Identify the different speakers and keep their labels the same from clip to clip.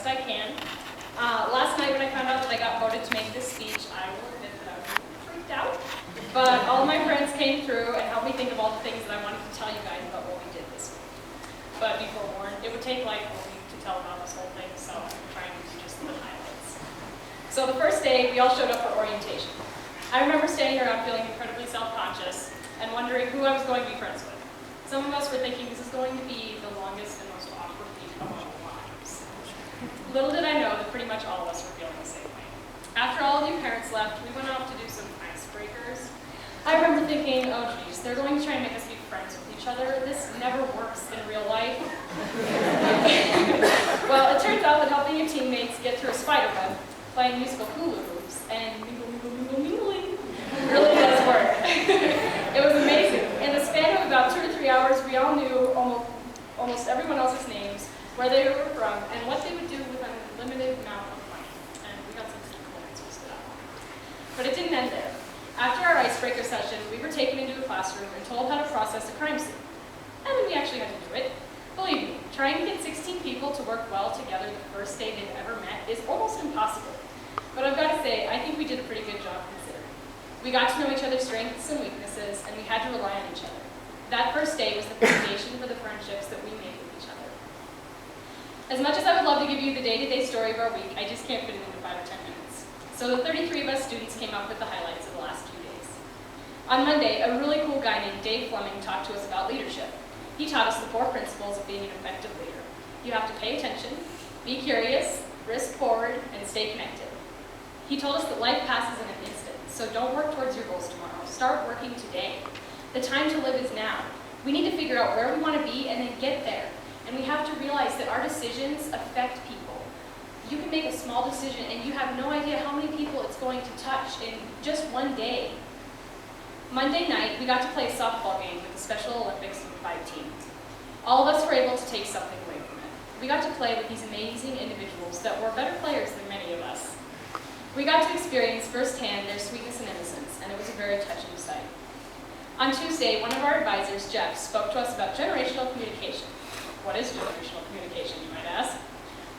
Speaker 1: best I can. Last night when I found out that I got voted to make this speech, I will admit that I was a little freaked out. But all of my friends came through and helped me think of all the things that I wanted to tell you guys about what we did this week. But be forewarned, it would take like a week to tell about this whole thing, so I'm trying to do just the highlights. So the first day, we all showed up for orientation. I remember standing around feeling incredibly self-conscious and wondering who I was going to be friends with. Some of us were thinking this is going to be the longest and most awkward week of our lives. Little did I know that pretty much all of us were feeling the same way. After all of you parents left, we went off to do some icebreakers. I remember thinking, oh geez, they're going to try and make us be friends with each other. This never works in real life. Well, it turns out that helping your teammates get through a spider web, playing musical hula hoops, and mingling really does work. It was amazing. In the span of about 2 to 3 hours, we all knew almost everyone else's names, where they were from, and what they would do with an unlimited amount of money. And we got some cool answers to that one. But it didn't end there. After our icebreaker session, we were taken into a classroom and told how to process a crime scene. And then we actually had to do it. Believe me, trying to get 16 people to work well together the first day they've ever met is almost impossible. But I've got to say, I think we did a pretty good job considering. We got to know each other's strengths and weaknesses, and we had to rely on each other. That first day was the foundation for the friendships that we made with each other. As much as I would love to give you the day-to-day story of our week, I just can't fit it into 5 or 10 minutes. So the 33 of us students came up with the highlights of the last few days. On Monday, a really cool guy named Dave Fleming talked to us about leadership. He taught us the 4 principles of being an effective leader. You have to pay attention, be curious, risk forward, and stay connected. He told us that life passes in an instant, so don't work towards your goals tomorrow. Start working today. The time to live is now. We need to figure out where we want to be and then get there. And we have to realize that our decisions affect people. You can make a small decision and you have no idea how many people it's going to touch in just one day. Monday night, we got to play a softball game with the Special Olympics and 5 teams. All of us were able to take something away from it. We got to play with these amazing individuals that were better players than many of us. We got to experience firsthand their sweetness and innocence, and it was a very touching sight. On Tuesday, one of our advisors, Jeff, spoke to us about generational communication. What is generational communication, you might ask?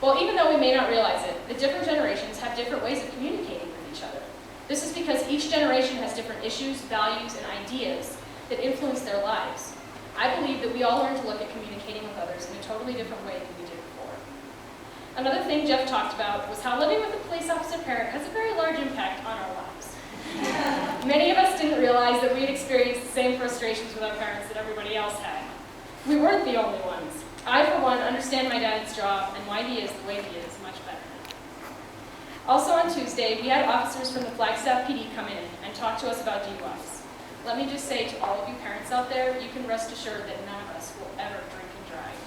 Speaker 1: Well, even though we may not realize it, the different generations have different ways of communicating with each other. This is because each generation has different issues, values, and ideas that influence their lives. I believe that we all learn to look at communicating with others in a totally different way than we did before. Another thing Jeff talked about was how living with a police officer parent has a very large impact on our lives. Many of us didn't realize that we had experienced the same frustrations with our parents that everybody else had. We weren't the only ones. I, for one, understand my dad's job and why he is the way he is much better now. Also on Tuesday, we had officers from the Flagstaff PD come in and talk to us about DUIs. Let me just say to all of you parents out there, you can rest assured that none of us will ever drink and drive.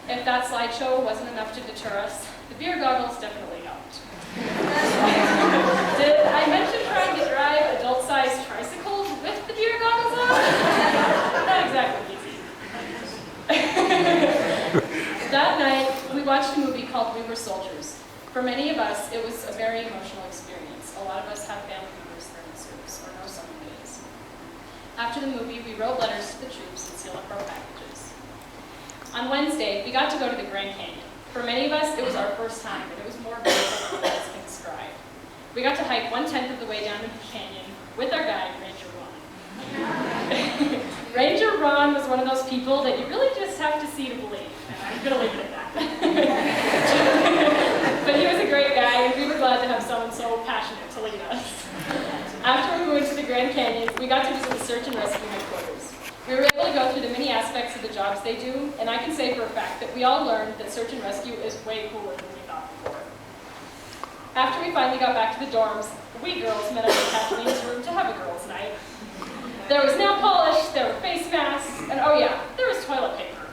Speaker 1: If that slideshow wasn't enough to deter us, the beer goggles definitely helped. Did I mention trying to drive adult-sized tricycles with the beer goggles on? Not exactly easy. That night, we watched a movie called We Were Soldiers. For many of us, it was a very emotional experience. A lot of us have family members that are in service or know someone who is. After the movie, we wrote letters to the troops and sealed up our packages. On Wednesday, we got to go to the Grand Canyon. For many of us, it was our first time, and it was more beautiful than it's been described. We got to hike 1/10 of the way down to the canyon with our guide, Ranger Ron. Ranger Ron was one of those people that you really just have to see to believe, and I'm going to leave it at that. But he was a great guy, and we were glad to have someone so passionate to lead us. After we went to the Grand Canyon, we got to visit the search and rescue headquarters. We were able to go through the many aspects of the jobs they do, and I can say for a fact that we all learned that search and rescue is way cooler than we thought before. After we finally got back to the dorms, we girls met up in Kathleen's room to have a girls' night. There was nail polish, there were face masks, and oh yeah, there was toilet paper.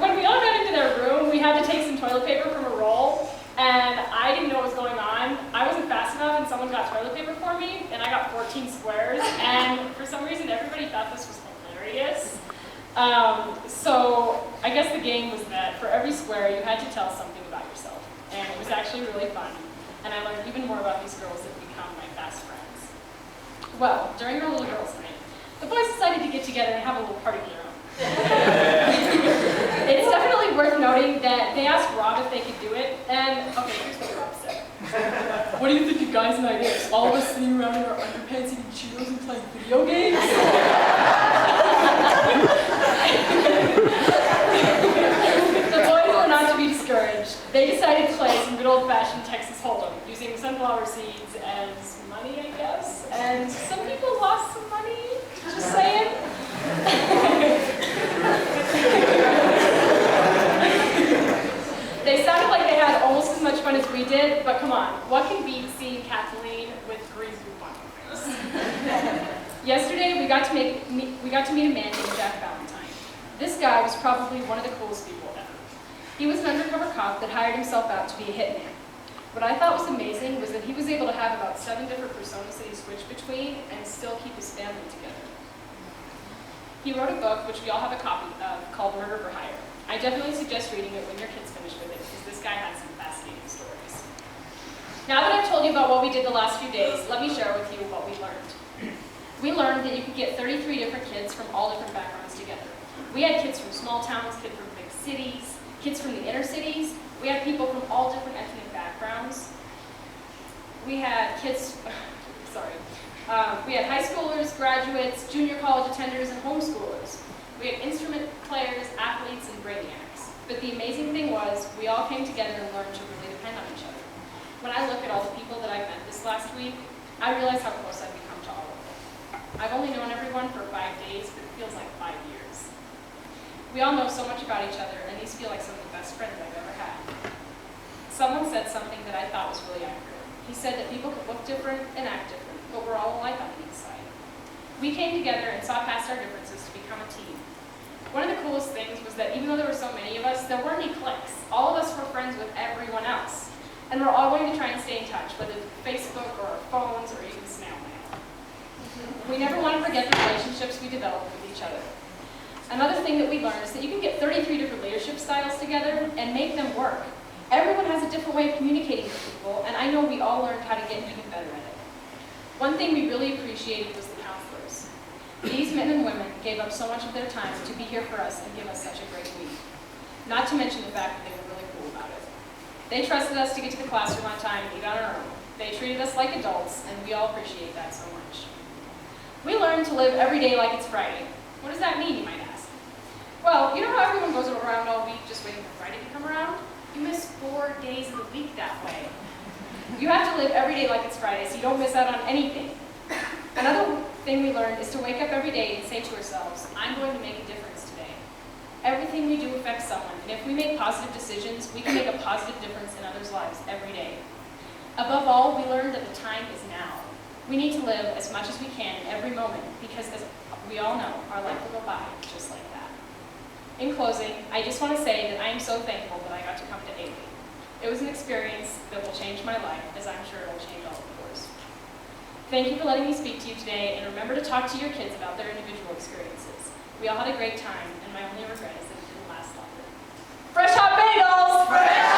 Speaker 1: When we all got into their room, we had to take some toilet paper from a roll, and I didn't know what was going on. I wasn't fast enough, and someone got toilet paper for me, and I got 14 squares, and for some reason, everybody thought this was hilarious. So I guess the game was that for every square, you had to tell something about yourself, and it was actually really fun, and I learned even more about these girls that become my fast friends. Well, during our little girls' night, the boys decided to get together and have a little party of their own. It's definitely worth noting that they asked Rob if they could do it, and okay, here's what Rob said. What do you think you guys and I did? All of us sitting around in our underpants eating Cheetos and playing video games? The boys were not to be discouraged. They decided to play some good old-fashioned Texas Hold'em, using sunflower seeds as money, I guess. And some people lost some money, just saying. They sounded like they had almost as much fun as we did, but come on, what can beat seeing Kathleen with green poop on her face? Yesterday, we got to meet a man named Jack Valentine. This guy was probably one of the coolest people ever. He was an undercover cop that hired himself out to be a hitman. What I thought was amazing was that he was able to have about 7 different personas that he switched between and still keep his family together. He wrote a book, which we all have a copy of, called Murder for Hire. I definitely suggest reading it when your kids finish with it, because this guy has some fascinating stories. Now that I've told you about what we did the last few days, let me share with you what we learned. We learned that you could get 33 different kids from all different backgrounds together. We had kids from small towns, kids from big cities, kids from the inner cities. We had people from all different ethnic backgrounds. We had kids, we had high schoolers, graduates, junior college attenders, and homeschoolers. We had instrument players, athletes, and brainiacs. But the amazing thing was, we all came together and learned to really depend on each other. When I look at all the people that I've met this last week, I realize how close I've become to all of them. I've only known everyone for 5 days, but it feels like 5 years. We all know so much about each other, and these feel like some of the best friends I've ever had. Someone said something that I thought was really accurate. He said that people could look different and act different, but we're all alike on the inside. We came together and saw past our differences to become a team. One of the coolest things was that even though there were so many of us, there weren't any cliques. All of us were friends with everyone else. And we're all going to try and stay in touch, whether it's Facebook or our phones or even snail mail. We never want to forget the relationships we developed with each other. Another thing that we learned is that you can get 33 different leadership styles together and make them work. Everyone has a different way of communicating with people, and I know we all learned how to get even better at it. One thing we really appreciated was the counselors. These men and women gave up so much of their time to be here for us and give us such a great week. Not to mention the fact that they were really cool about it. They trusted us to get to the classroom on time and eat on our own. They treated us like adults, and we all appreciate that so much. We learned to live every day like it's Friday. What does that mean, you might ask? Well, you know how everyone goes around all week just waiting for Friday to come around? You miss 4 days of the week that way. You have to live every day like it's Friday so you don't miss out on anything. Another thing we learned is to wake up every day and say to ourselves, I'm going to make a difference today. Everything we do affects someone, and if we make positive decisions, we can make a positive difference in others' lives every day. Above all, we learned that the time is now. We need to live as much as we can in every moment, because as we all know, our life will go by just like that. In closing, I just want to say that I am so thankful that I got to come to ALEAD. It was an experience that will change my life, as I'm sure it will change all of yours. Thank you for letting me speak to you today, and remember to talk to your kids about their individual experiences. We all had a great time, and my only regret is that it didn't last longer. Fresh hot bagels! Fresh